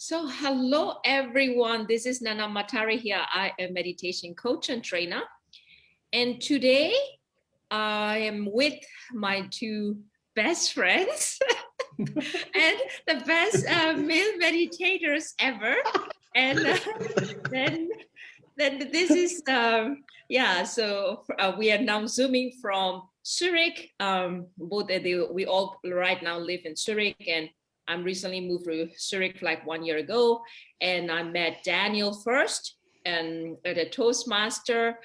So hello everyone, this is Nana Matari here. I am meditation coach and trainer. And today I am with my two best friends and the best male meditators ever. And then this is, so we are now Zooming from Zurich. We all right now live in Zurich, and I'm recently moved to Zurich like 1 year ago, and I met Daniel first and at a Toastmaster,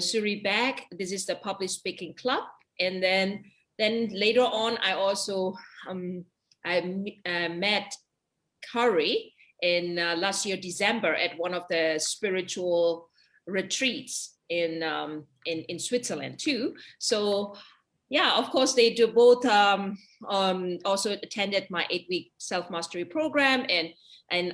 Zurich back. This is the public speaking club, and then later on, I also met Kari in last year December at one of the spiritual retreats in Switzerland too. So yeah, of course they do both. Also attended my 8-week self-mastery program, and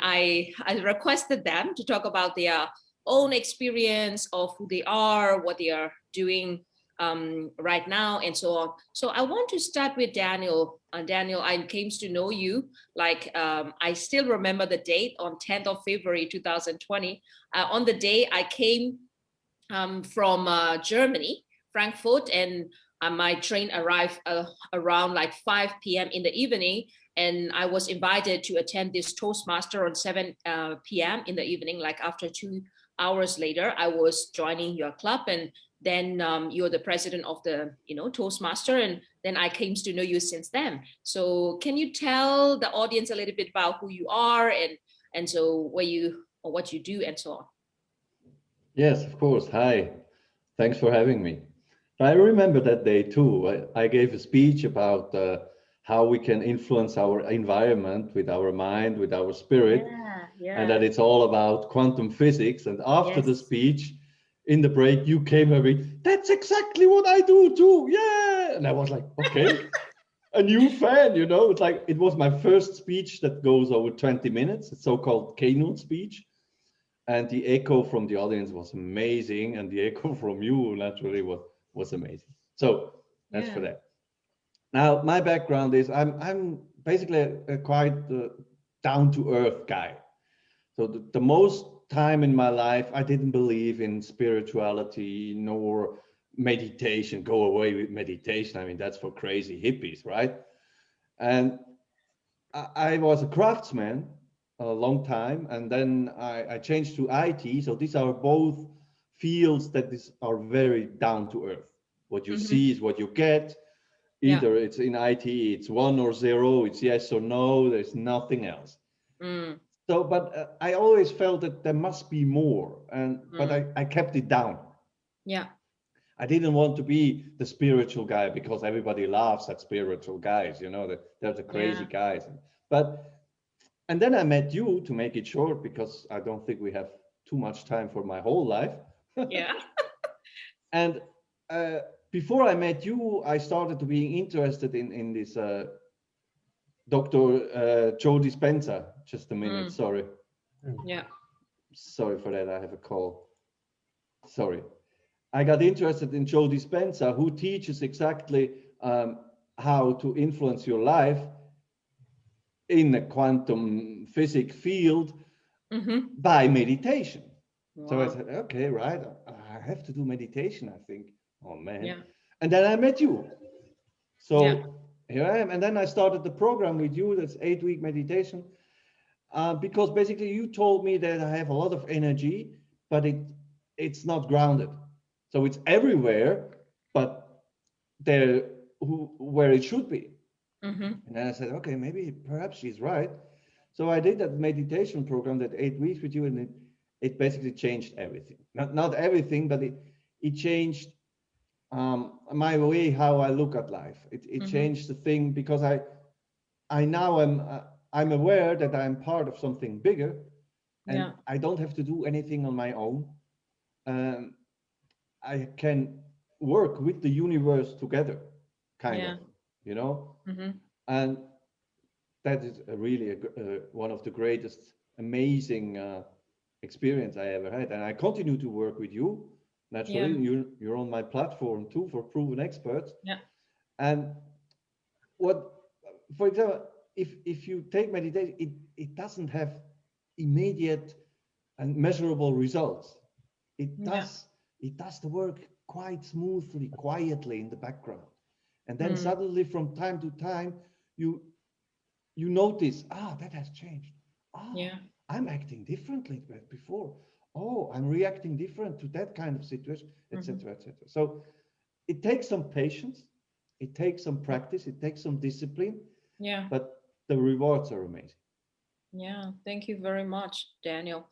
I requested them to talk about their own experience of who they are, what they are doing right now, and so on. So I want to start with Daniel. Daniel, I came to know you like I still remember the date on 10th of February 2020. On the day I came from Germany, Frankfurt, and my train arrived around like 5 p.m. in the evening, and I was invited to attend this Toastmaster on 7 p.m. in the evening. Like after 2 hours later, I was joining your club, and then you're the president of the Toastmaster, and then I came to know you since then. So can you tell the audience a little bit about who you are and so where you or what you do and so on? Yes, of course. Hi, thanks for having me. I remember that day too. I gave a speech about how we can influence our environment with our mind, with our spirit, and that it's all about quantum physics. And after the speech, in the break, you came and went, "That's exactly what I do too, yeah!" And I was like, okay, a new fan, It's like, it was my first speech that goes over 20 minutes, it's so-called keynote speech. And the echo from the audience was amazing, and the echo from you naturally was amazing. So that's for that. Now, my background is I'm basically a quite down-to-earth guy. So the most time in my life, I didn't believe in spirituality nor meditation. Go away with meditation. I mean, that's for crazy hippies, right? And I was a craftsman a long time, and then I changed to IT. So these are both fields that are very down to earth. What you see is what you get. Either it's in IT, it's 1 or 0, it's yes or no, there's nothing else. So, but I always felt that there must be more, but I kept it down. Yeah. I didn't want to be the spiritual guy because everybody laughs at spiritual guys, they're the crazy guys. And then I met you, to make it short, because I don't think we have too much time for my whole life. Yeah. And before I met you, I started to be interested in this Dr. Joe Dispenza. Just a minute, sorry. Yeah. Sorry for that, I have a call. Sorry. I got interested in Joe Dispenza, who teaches exactly how to influence your life in a quantum physics field by meditation. Wow. So I said, okay, right, I have to do meditation, I think. Oh man. Yeah. And then I met you. So here I am. And then I started the program with you, that's 8-week meditation, because basically you told me that I have a lot of energy, but it's not grounded. So it's everywhere, but where it should be. And then I said, okay, perhaps she's right. So I did that meditation program, that 8 weeks with you, and it basically changed everything. Not everything, but it changed my way how I look at life. It changed the thing, because I now I'm aware that I'm part of something bigger, and I don't have to do anything on my own. I can work with the universe together, kind of, and that is really one of the greatest, amazing experience I ever had. And I continue to work with you. Naturally, you're on my platform too, for Proven Experts. Yeah. And for example, if you take meditation, it doesn't have immediate and measurable results. It does the work quite smoothly, quietly in the background. And then suddenly from time to time, you notice, that has changed. I'm acting differently than before. Oh, I'm reacting different to that kind of situation, etc., etc. So it takes some patience, it takes some practice, it takes some discipline. Yeah. But the rewards are amazing. Yeah, thank you very much, Daniel.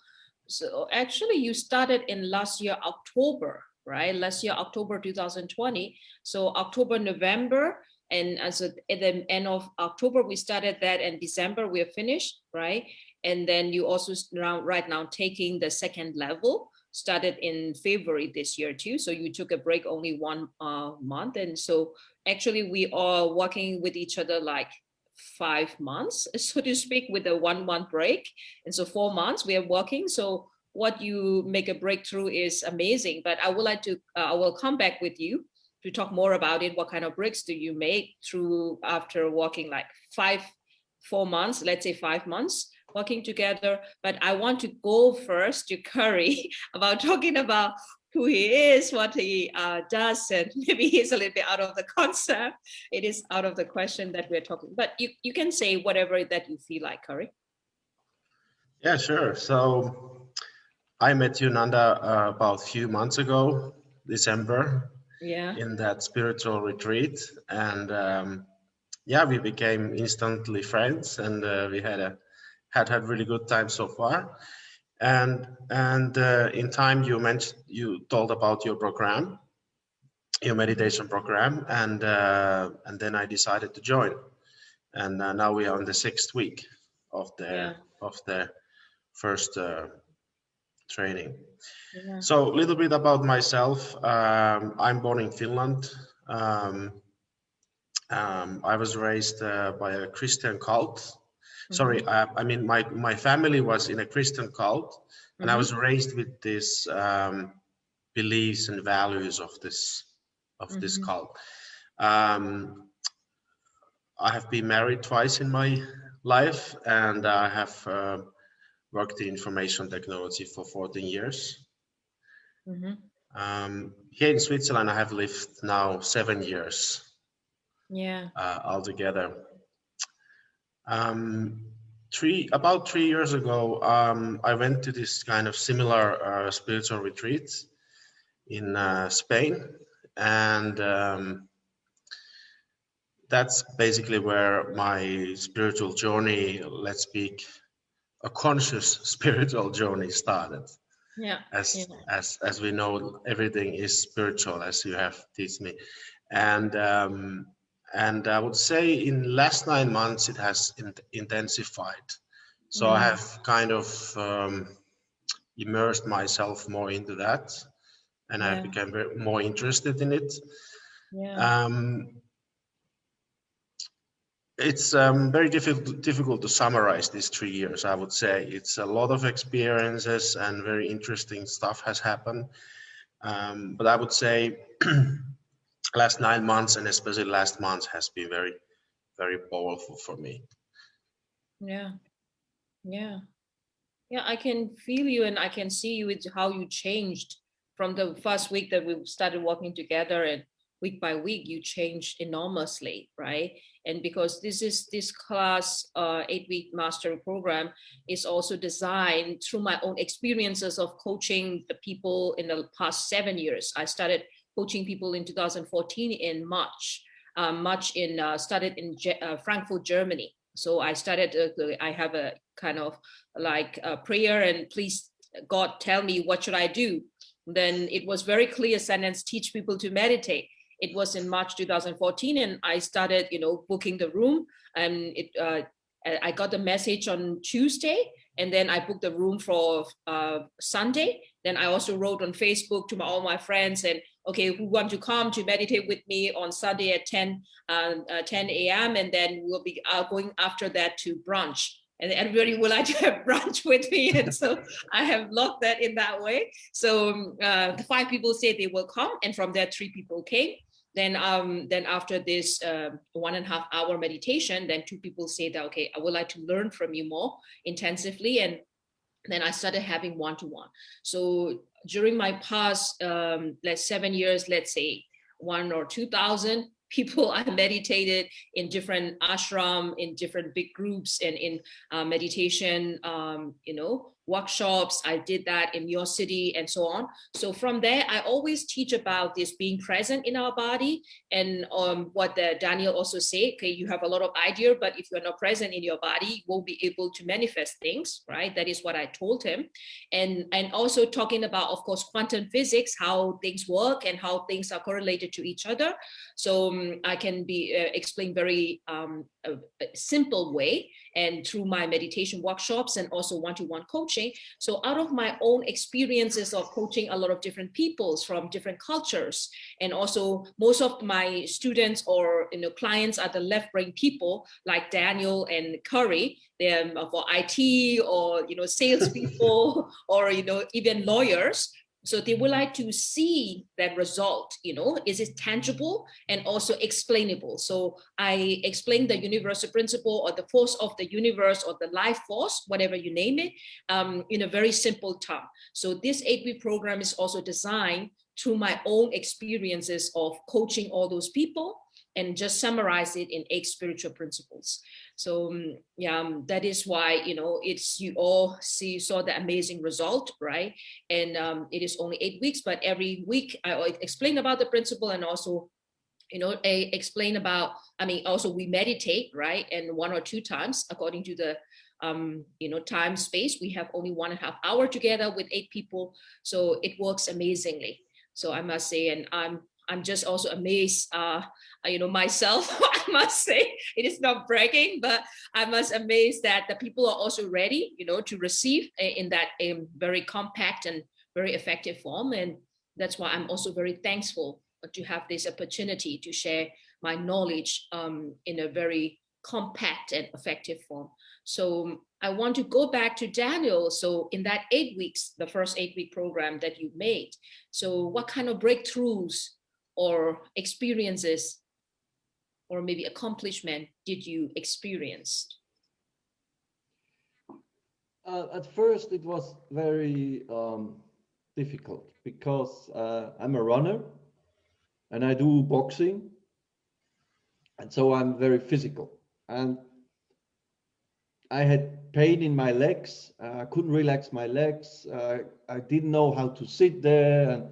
So actually you started in last year, October, right? Last year, October 2020. So October, November, and as at the end of October, we started that, and December we're finished, right? And then you also right now taking the second level, started in February this year too. So you took a break only 1 month. And so actually we are working with each other like 5 months, so to speak, with a 1 month break. And so 4 months we are working. So what you make a breakthrough is amazing. But I would like to, I will come back with you to talk more about it. What kind of breaks do you make through after working like 4 months, let's say 5 months working together? But I want to go first to Kari about talking about who he is, what he does, and maybe he's a little bit out of the concept. It is out of the question that we're talking, but you can say whatever that you feel like, Kari. Yeah, sure. So I met you, Nanda, about a few months ago, December, in that spiritual retreat. And we became instantly friends, and we had really good time so far. And in time you told about your program, your meditation program, and then I decided to join. And now we are on the 6th week of the first training. So a little bit about myself. I'm born in Finland. I was raised by a Christian cult. Sorry, I mean my family was in a Christian cult, and I was raised with this beliefs and values of this cult. I have been married twice in my life, and I have worked in information technology for 14 years. Here in Switzerland, I have lived now 7 years. Altogether. About 3 years ago, I went to this kind of similar spiritual retreats in Spain, and that's basically where my spiritual journey, let's speak, a conscious spiritual journey started. As we know, everything is spiritual, as you have taught me, and I would say in last 9 months it has intensified. So I have kind of immersed myself more into that, and I became more interested in it. It's very difficult to summarize these 3 years. I would say it's a lot of experiences and very interesting stuff has happened. But I would say last 9 months, and especially last month, has been very, very powerful for me. I can feel you, and I can see you with how you changed from the first week that we started working together, and week by week you changed enormously, right? And because this class 8-week mastery program is also designed through my own experiences of coaching the people in the past 7 years. I started coaching people in 2014 in March. Started in Frankfurt, Germany. So I started, I have a kind of like a prayer, and please God tell me what should I do. Then it was very clear sentence, teach people to meditate. It was in March 2014, and I started, booking the room. And I got the message on Tuesday, and then I booked the room for Sunday. Then I also wrote on Facebook to all my friends, and okay, who want to come to meditate with me on Sunday at 10 a.m. And then we'll be going after that to brunch. And everybody would like to have brunch with me. And so I have locked that in that way. So the 5 people said they will come. And from there, 3 people came. then after this 1.5 hour meditation, then 2 people say that, okay, I would like to learn from you more intensively. And then I started having one-to-one. So during my past, 7 years, let's say 1 or 2,000 people I meditated in different ashram, in different big groups, and in meditation, workshops. I did that in your city and so on. So from there, I always teach about this being present in our body. And what Daniel also said, okay, you have a lot of idea, but if you're not present in your body, you won't be able to manifest things, right? That is what I told him. And also talking about, of course, quantum physics, how things work and how things are correlated to each other. So I can be explain very a simple way, and through my meditation workshops and also one-to-one coaching. So out of my own experiences of coaching a lot of different peoples from different cultures, and also most of my students or clients are the left-brain people like Daniel and Kari. They're for IT or salespeople or even lawyers. So they would like to see that result, is it tangible and also explainable? So I explain the universal principle or the force of the universe or the life force, whatever you name it, in a very simple term. So this 8-week program is also designed through my own experiences of coaching all those people, and just summarize it in 8 spiritual principles. So that is why, it's, you all saw the amazing result, right? And it is only 8 weeks, but every week I explain about the principle, and also, I explain about, also we meditate, right? And 1 or 2 times according to the time space. We have only 1.5 hour together with 8 people. So it works amazingly. So I must say, and I'm just also amazed, myself, I must say, it is not bragging, but I must amazed that the people are also ready, to receive in that very compact and very effective form. And that's why I'm also very thankful to have this opportunity to share my knowledge in a very compact and effective form. So I want to go back to Daniel. So in that 8 weeks, the first 8-week program that you made, so what kind of breakthroughs or experiences or maybe accomplishment did you experience? At first, it was very difficult because I'm a runner and I do boxing. And so I'm very physical. And I had pain in my legs. I couldn't relax my legs. I didn't know how to sit there. And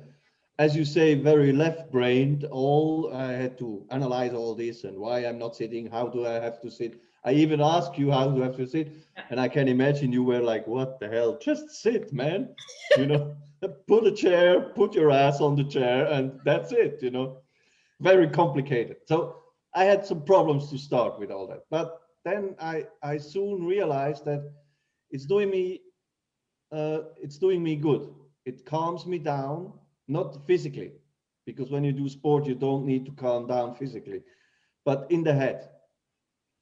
as you say, very left-brained. I had to analyze all this and why I'm not sitting. How do I have to sit? I even asked you how do I have to sit, and I can imagine you were like, "What the hell? Just sit, man! Put a chair, put your ass on the chair, and that's it." Very complicated. So I had some problems to start with all that, but then I soon realized that it's doing me good. It calms me down, not physically, because when you do sport, you don't need to calm down physically, but in the head.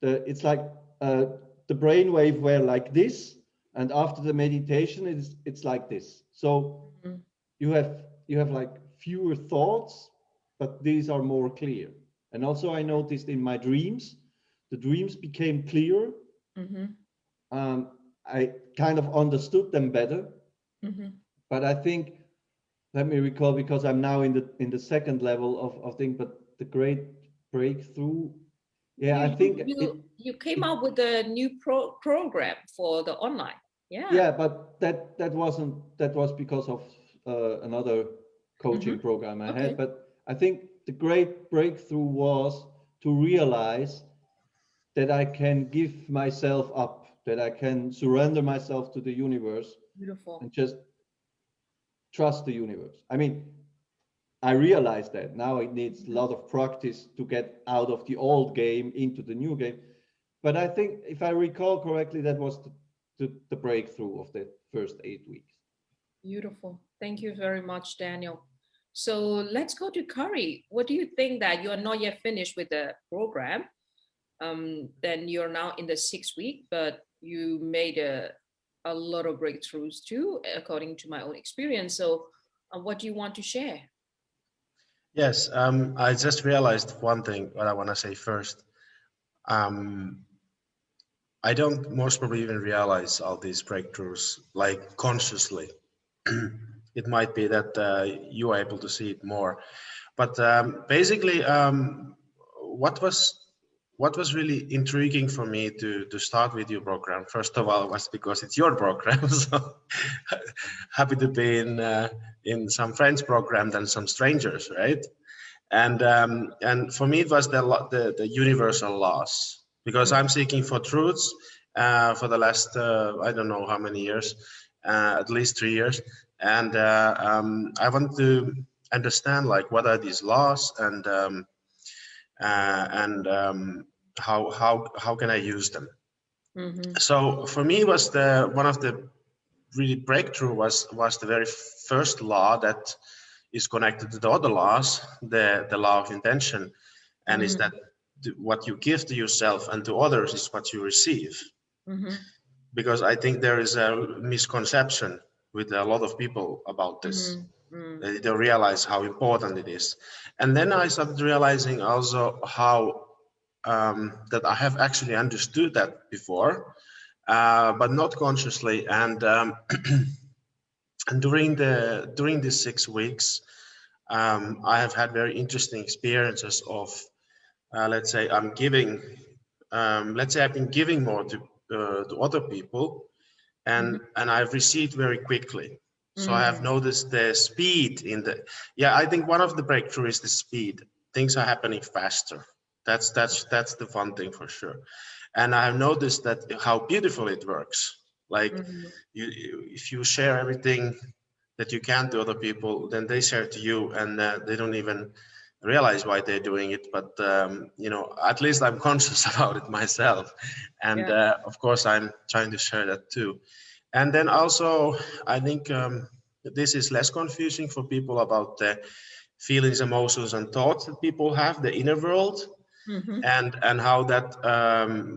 It's like the brain wave were like this, and after the meditation, it's like this. So you have like fewer thoughts, but these are more clear. And also I noticed in my dreams, the dreams became clearer. I kind of understood them better. But I think, let me recall, because I'm now in the second level of thing, but the great breakthrough. Yeah, I think you came out with a new program for the online. Yeah, but that was because of another coaching program I had. But I think the great breakthrough was to realize that I can give myself up, that I can surrender myself to the universe. Beautiful. And just trust the universe. I realize that now it needs a lot of practice to get out of the old game into the new game. But I think, if I recall correctly, that was the breakthrough of the first 8 weeks. Beautiful. Thank you very much, Daniel. So let's go to Kari. What do you think that you are not yet finished with the program? Then you're now in the 6th week, but you made a lot of breakthroughs too, according to my own experience. So what do you want to share? Yes, I just realized one thing what I want to say first. I don't most probably even realize all these breakthroughs like consciously. It might be that you are able to see it more, but basically, what was really intriguing for me to start with your program, first of all, was because it's your program. So happy to be in some friends program than some strangers, right? And for me it was the universal laws, because I'm seeking for truths for the last I don't know how many years, at least 3 years, and I want to understand like what are these laws, and how can I use them. So for me was the one of the really breakthrough was the very first law that is connected to the other laws, the law of intention, and is that what you give to yourself and to others is what you receive. Because I think there is a misconception with a lot of people about this. They don't realize how important it is. And then I started realizing also how that I have actually understood that before, but not consciously. And and during these 6 weeks, I have had very interesting experiences of, let's say, let's say I've been giving more to other people, and I've received very quickly. So I have noticed the speed in the, yeah, I think one of the breakthroughs is the speed. Things are happening faster. That's the fun thing for sure. And I have noticed that how beautiful it works. Like if you share everything that you can to other people, then they share to you, and they don't even realize why they're doing it. But you know, at least I'm conscious about it myself, and of course I'm trying to share that too. And then also, I think this is less confusing for people about the feelings, emotions, and thoughts that people have, the inner world, and how that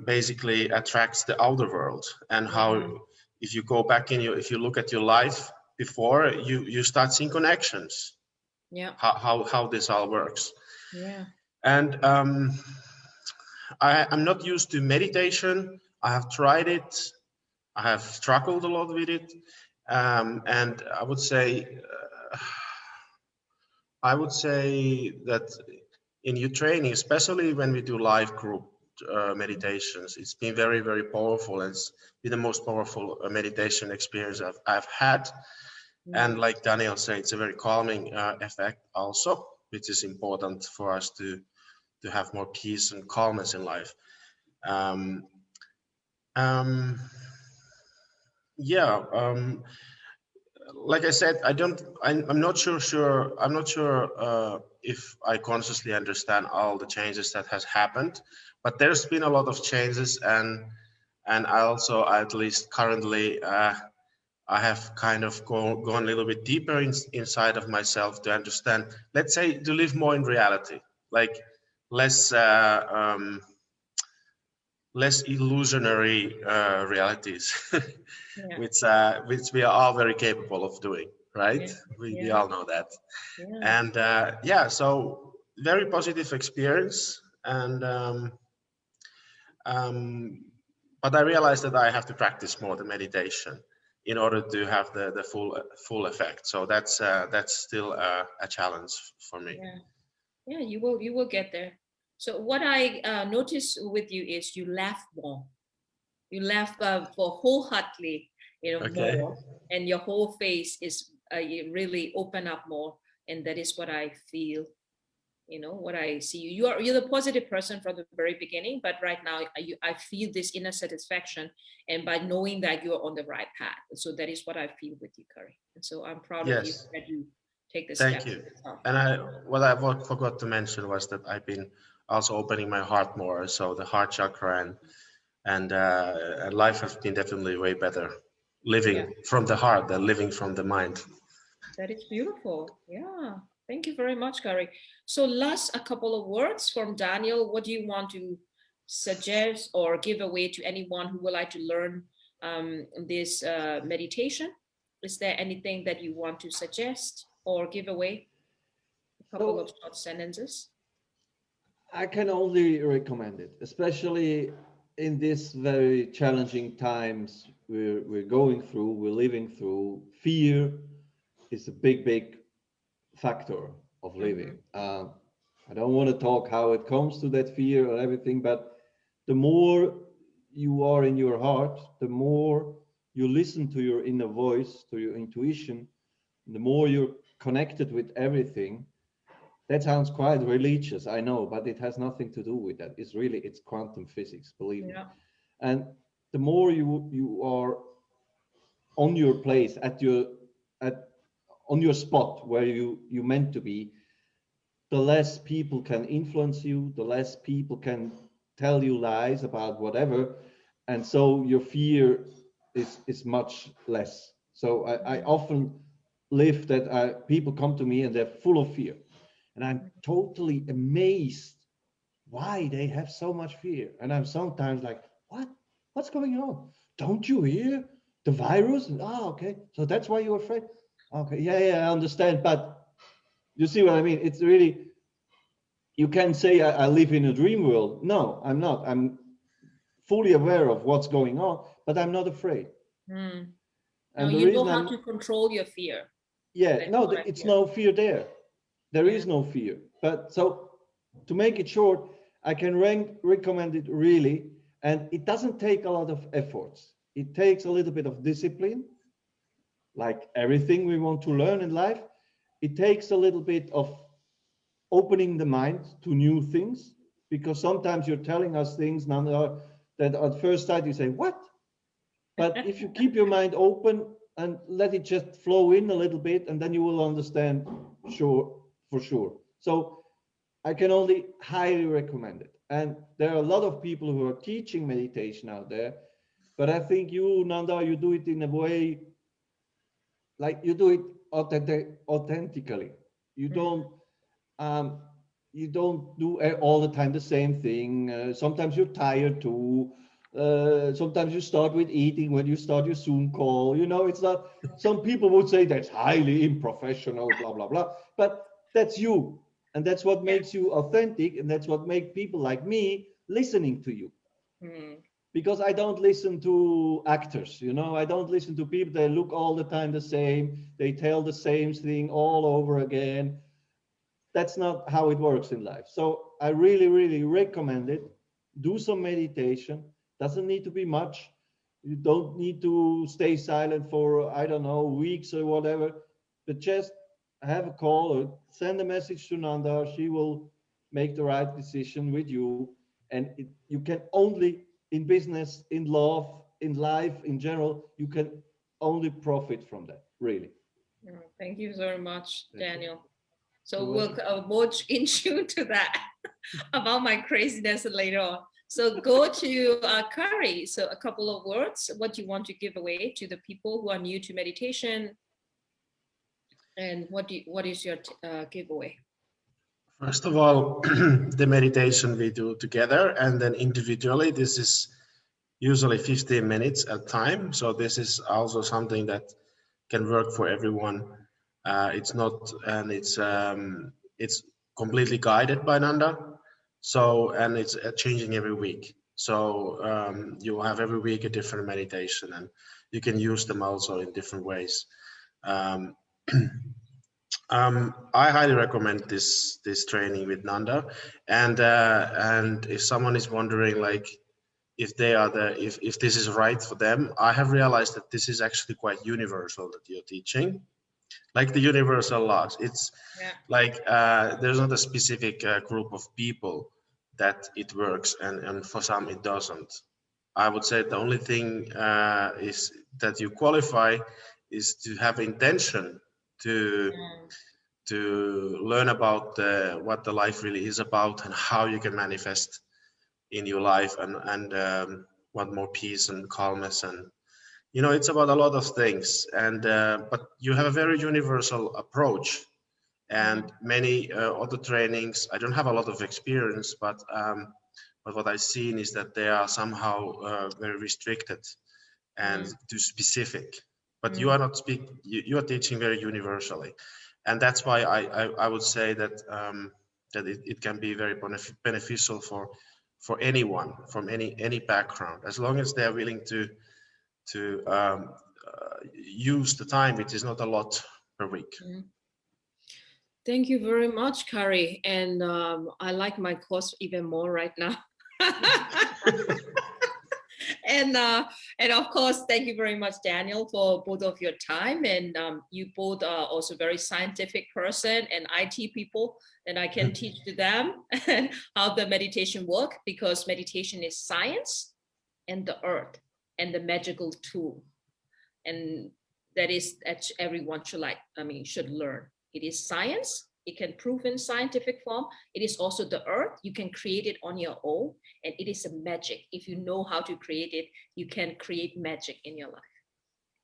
basically attracts the outer world, and how if you go back in if you look at your life before, you start seeing connections. Yeah. How this all works. Yeah. And I'm not used to meditation. I have tried it. I have struggled a lot with it, and I would say that in your training, especially when we do live group meditations, it's been very, very powerful. It's been the most powerful meditation experience I've had. And like Daniel said, it's a very calming effect also, which is important for us to have more peace and calmness in life. Like I said, I'm not sure if I consciously understand all the changes that has happened, but there's been a lot of changes, and I also, at least currently, I have kind of gone a little bit deeper inside of myself to understand, let's say, to live more in reality, like less less illusionary realities, which we are all very capable of doing, right? We all know that. And so very positive experience, and but I realized that I have to practice more the meditation in order to have the full effect. So that's still a challenge for me. Yeah, you will get there. So what I noticed with you is you laugh more. You laugh for wholeheartedly, more, and your whole face is you really open up more, and that is what I feel. What I see you. You're the positive person from the very beginning, but right now I feel this inner satisfaction, and by knowing that you're on the right path. So that is what I feel with you, Kari. And so I'm proud of you that you take this step. Thank you. And what I forgot to mention was that I've been also opening my heart more, so the heart chakra, and life has been definitely way better living from the heart than living from the mind. That is beautiful. Yeah. Thank you very much, Kari. So last, a couple of words from Daniel. What do you want to suggest or give away to anyone who would like to learn this meditation? Is there anything that you want to suggest or give away? A couple of short sentences. I can only recommend it, especially in these very challenging times we're going through, we're living through. Fear is a big factor of living. I don't want to talk how it comes to that fear or everything, but the more you are in your heart, the more you listen to your inner voice, to your intuition, the more you're connected with everything. That sounds quite religious, I know, but it has nothing to do with that. It's quantum physics, believe me. And the more you are on your place, on your spot where you meant to be, the less people can influence you, the less people can tell you lies about whatever, and so your fear is much less. So I often live that people come to me and they're full of fear, and I'm totally amazed why they have so much fear. And I'm sometimes like, what's going on? Don't you hear the virus? Okay, so that's why you're afraid. Okay, yeah, I understand, but you see what I mean? It's really, you can say I live in a dream world. No, I'm not. I'm fully aware of what's going on, but I'm not afraid. And no, you know how to control your fear. Yeah, no, it's no fear there. There is no fear. But so to make it short, I can recommend it really, and it doesn't take a lot of efforts. It takes a little bit of discipline, like everything we want to learn in life. It takes a little bit of opening the mind to new things, because sometimes you're telling us things now that at first sight you say, what? But if you keep your mind open and let it just flow in a little bit, and then you will understand for sure. So I can only highly recommend it. And there are a lot of people who are teaching meditation out there, but I think you, Nanda, you do it in a way, like you do it authentically. You don't do all the time the same thing. Sometimes you're tired too. Sometimes you start with eating when you start your Zoom call. It's not, some people would say that's highly unprofessional, blah, blah, blah. But that's you. And that's what makes you authentic. And that's what makes people like me listening to you. Because I don't listen to actors, I don't listen to people that look all the time the same. They tell the same thing all over again. That's not how it works in life. So I really, really recommend it. Do some meditation. Doesn't need to be much. You don't need to stay silent for, I don't know, weeks or whatever, but just have a call or send a message to Nanda. She will make the right decision with you. And you can only, in business, in love, in life, in general, you can only profit from that, really. Thank you very much, Daniel. So we'll more in tune to that about my craziness later on. So go to Kari. So a couple of words, what do you want to give away to the people who are new to meditation? And what is your giveaway? First of all, the meditation we do together, and then individually, this is usually 15 minutes at a time. So this is also something that can work for everyone. It's not, and it's completely guided by Nanda. So, and it's changing every week. So you have every week a different meditation, and you can use them also in different ways. I highly recommend this training with Nanda, and if someone is wondering, like, if this is right for them, I have realized that this is actually quite universal that you're teaching, like the universal laws. It's like there's not a specific group of people that it works, and for some it doesn't. I would say the only thing is that you qualify is to have intention to learn about what the life really is about and how you can manifest in your life and want more peace and calmness, and it's about a lot of things, and but you have a very universal approach, and many other trainings, I don't have a lot of experience, but what I've seen is that they are somehow very restricted and too specific. But you are not you are teaching very universally, and that's why I would say that that it can be very beneficial for anyone from any background, as long as they're willing to use the time, which is not a lot per week. Thank you very much, Kari. And I like my course even more right now. And of course, thank you very much, Daniel, for both of your time. And you both are also very scientific person and IT people, and I can teach to them how the meditation work, because meditation is science and the earth and the magical tool. And that everyone should learn. It is science. It can prove in scientific form. It is also the earth. You can create it on your own. And it is a magic. If you know how to create it, you can create magic in your life.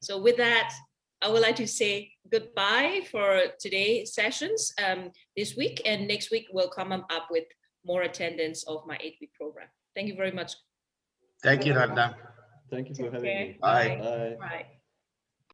So with that, I would like to say goodbye for today's sessions this week. And next week, we'll come up with more attendance of my 8-week program. Thank you very much. Thank you, Nanda. Thank you for having me. Bye. Bye. Bye.